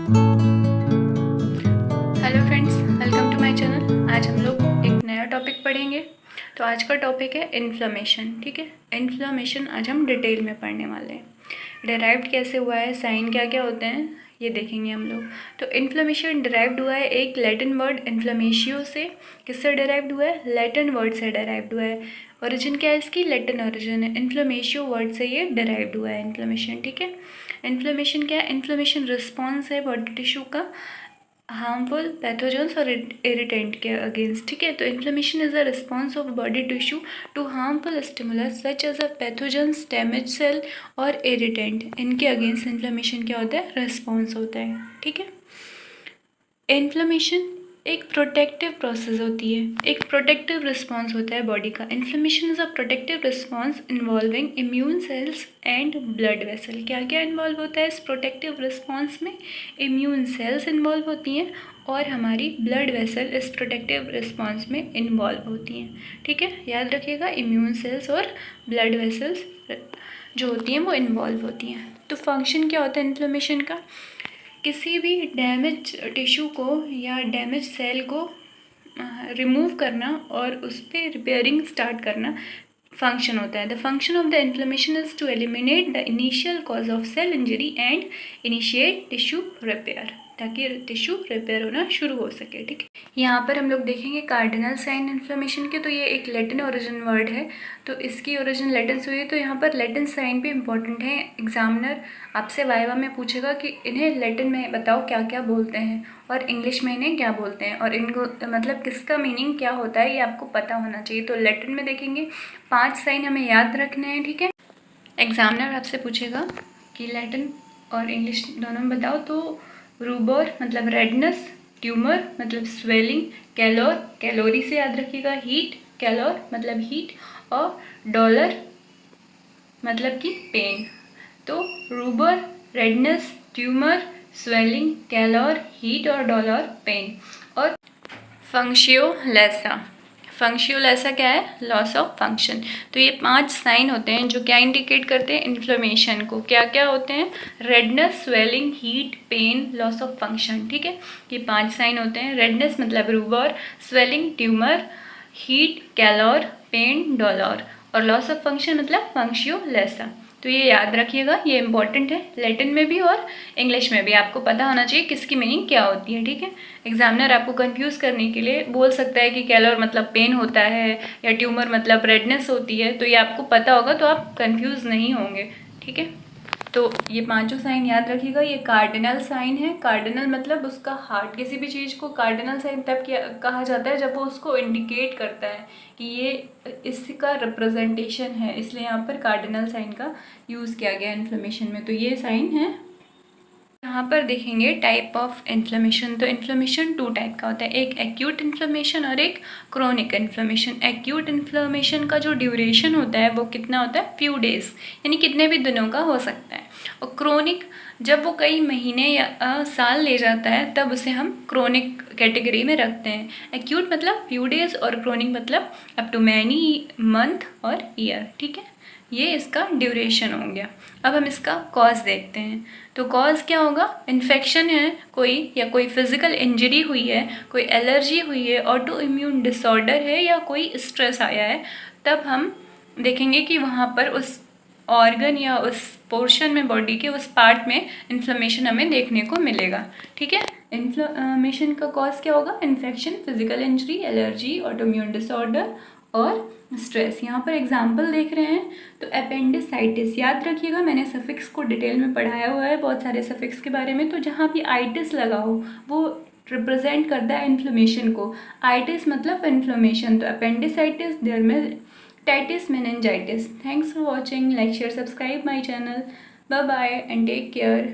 Hello friends, welcome to my channel. आज हम लोग एक नया टॉपिक पढ़ेंगे। तो आज का टॉपिक है इन्फ्लेमेशन। ठीक है, इन्फ्लेमेशन आज हम डिटेल में पढ़ने वाले हैं। डिराइव्ड कैसे हुआ है, साइन क्या क्या होते हैं, ये देखेंगे हम लोग। तो इन्फ्लेमेशन डिराइव्ड हुआ है एक लैटिन वर्ड इन्फ्लेमेशियो से। किससे डिराइव्ड हुआ है? लैटिन वर्ड से डिराइव्ड हुआ है। ओरिजिन क्या है इसकी? लैटिन ओरिजिन है। इन्फ्लेमेशियो वर्ड से ये डिराइव्ड हुआ है इन्फ्लेमेशन। ठीक है, इन्फ्लेमेशन क्या है? इन्फ्लेमेशन रिस्पॉन्स है बॉडी टिश्यू का हार्मफुल पैथोजेंस और इरिटेंट के अगेंस्ट। ठीक है, तो inflammation is a response of body tissue to harmful stimulus such as a pathogens, damage cell और इरिटेंट। इनके अगेंस्ट इन्फ्लेमेशन क्या होता है? रिस्पॉन्स होता है। ठीक है, इन्फ्लेमेशन एक प्रोटेक्टिव प्रोसेस होती है, एक प्रोटेक्टिव रिस्पॉन्स होता है बॉडी का। Inflammation is a protective response involving immune cells and blood vessel. क्या क्या इन्वॉल्व होता है इस प्रोटेक्टिव रिस्पॉन्स में? इम्यून सेल्स इन्वॉल्व होती हैं और हमारी ब्लड वेसल इस प्रोटेक्टिव रिस्पॉन्स में इन्वॉल्व होती हैं। ठीक है, याद रखिएगा, इम्यून सेल्स और ब्लड वेसल्स जो होती हैं वो इन्वॉल्व होती हैं। तो फंक्शन क्या होता है इन्फ्लेमेशन का? किसी भी डैमेज टिश्यू को या डैमेज सेल को रिमूव करना और उस पर रिपेयरिंग स्टार्ट करना फंक्शन होता है। The function of the inflammation is to eliminate the initial cause of cell injury and initiate tissue repair, ताकि टिश्यू रिपेयर होना शुरू हो सके। ठीक है, यहाँ पर हम लोग देखेंगे कार्डिनल साइन इन्फ्लेमेशन के। तो ये एक लैटिन ओरिजिन वर्ड है, तो इसकी ओरिजिन लैटिन से हुई है। तो यहाँ पर लैटिन साइन भी इंपॉर्टेंट है। एग्जामिनर आपसे वाइवा में पूछेगा कि इन्हें लैटिन में बताओ क्या क्या बोलते हैं और इंग्लिश में इन्हें क्या बोलते हैं, और इनको मतलब किसका मीनिंग क्या होता है ये आपको पता होना चाहिए। तो लैटिन में देखेंगे 5 साइन हमें याद रखने हैं। ठीक है, एग्जामिनर आपसे पूछेगा कि लैटिन और इंग्लिश दोनों में बताओ। तो रूबर मतलब रेडनेस, ट्यूमर मतलब स्वेलिंग, कैलोर कैलोरी से याद रखिएगा, हीट कैलोर मतलब हीट, और डॉलर मतलब कि पेन। तो rubor, redness, tumour, swelling, calor, heat और डॉलर, पेन। और फंक्शियोलेसा, फंक्शियोलेसा क्या है? Loss of function. तो ये 5 साइन होते हैं जो क्या इंडिकेट करते हैं? इन्फ्लेमेशन को। क्या क्या होते हैं? Redness, swelling, heat, pain, loss of function. ठीक है, ये 5 साइन होते हैं। रेडनेस मतलब rubor, swelling tumour, heat calor, pain dolor, और लॉस ऑफ फंक्शन मतलब फंक्शियोलेसा। तो ये याद रखिएगा, ये इंपॉर्टेंट है। लैटिन में भी और इंग्लिश में भी आपको पता होना चाहिए किसकी मीनिंग क्या होती है। ठीक है, एग्जामिनर आपको कंफ्यूज करने के लिए बोल सकता है कि कैलोर मतलब पेन होता है या ट्यूमर मतलब रेडनेस होती है। तो ये आपको पता होगा तो आप कंफ्यूज नहीं होंगे। ठीक है, तो ये 5 साइन याद रखिएगा। ये कार्डिनल साइन है। कार्डिनल मतलब उसका हार्ट, किसी भी चीज़ को कार्डिनल साइन तब कहा जाता है जब वो उसको इंडिकेट करता है कि ये इसका रिप्रेजेंटेशन है, इसलिए यहाँ पर कार्डिनल साइन का यूज़ किया गया इन्फ्लेमेशन में। तो ये साइन है। यहाँ पर देखेंगे टाइप ऑफ इन्फ्लेमेशन। तो इन्फ्लेमेशन 2 टाइप का होता है, एक एक्यूट इन्फ्लेमेशन और एक क्रोनिक इन्फ्लेमेशन। एक्यूट इन्फ्लेमेशन का जो ड्यूरेशन होता है वो कितना होता है? फ्यू डेज, यानी कितने भी दिनों का हो सकता है। और क्रोनिक जब वो कई महीने या साल ले जाता है तब उसे हम क्रोनिक कैटेगरी में रखते हैं। एक्यूट मतलब फ्यू डेज और क्रोनिक मतलब अप टू मैनी मंथ और ईयर। ठीक है, ये इसका ड्यूरेशन हो गया। अब हम इसका कॉज देखते हैं। तो कॉज क्या होगा? इन्फेक्शन है कोई, या कोई फिजिकल इंजरी हुई है, कोई एलर्जी हुई है, ऑटो इम्यून डिसऑर्डर है, या कोई स्ट्रेस आया है, तब हम देखेंगे कि वहाँ पर उस ऑर्गन या उस पोर्शन में, बॉडी के उस पार्ट में इन्फ्लेमेशन हमें देखने को मिलेगा। ठीक है, इन्फ्लेमेशन का कॉज क्या होगा? Infection, physical injury, allergy, auto immune disorder और स्ट्रेस। यहाँ पर एग्जाम्पल देख रहे हैं तो अपेंडिसाइटिस, याद रखिएगा मैंने सफिक्स को डिटेल में पढ़ाया हुआ है, बहुत सारे सफिक्स के बारे में। तो जहाँ भी आइटिस लगा हो वो रिप्रेजेंट करता है इन्फ्लेमेशन को। आइटिस मतलब इन्फ्लेमेशन, तो appendicitis, dermatitis, meningitis. Thanks for watching. Like, share, subscribe my channel. Bye bye and take care.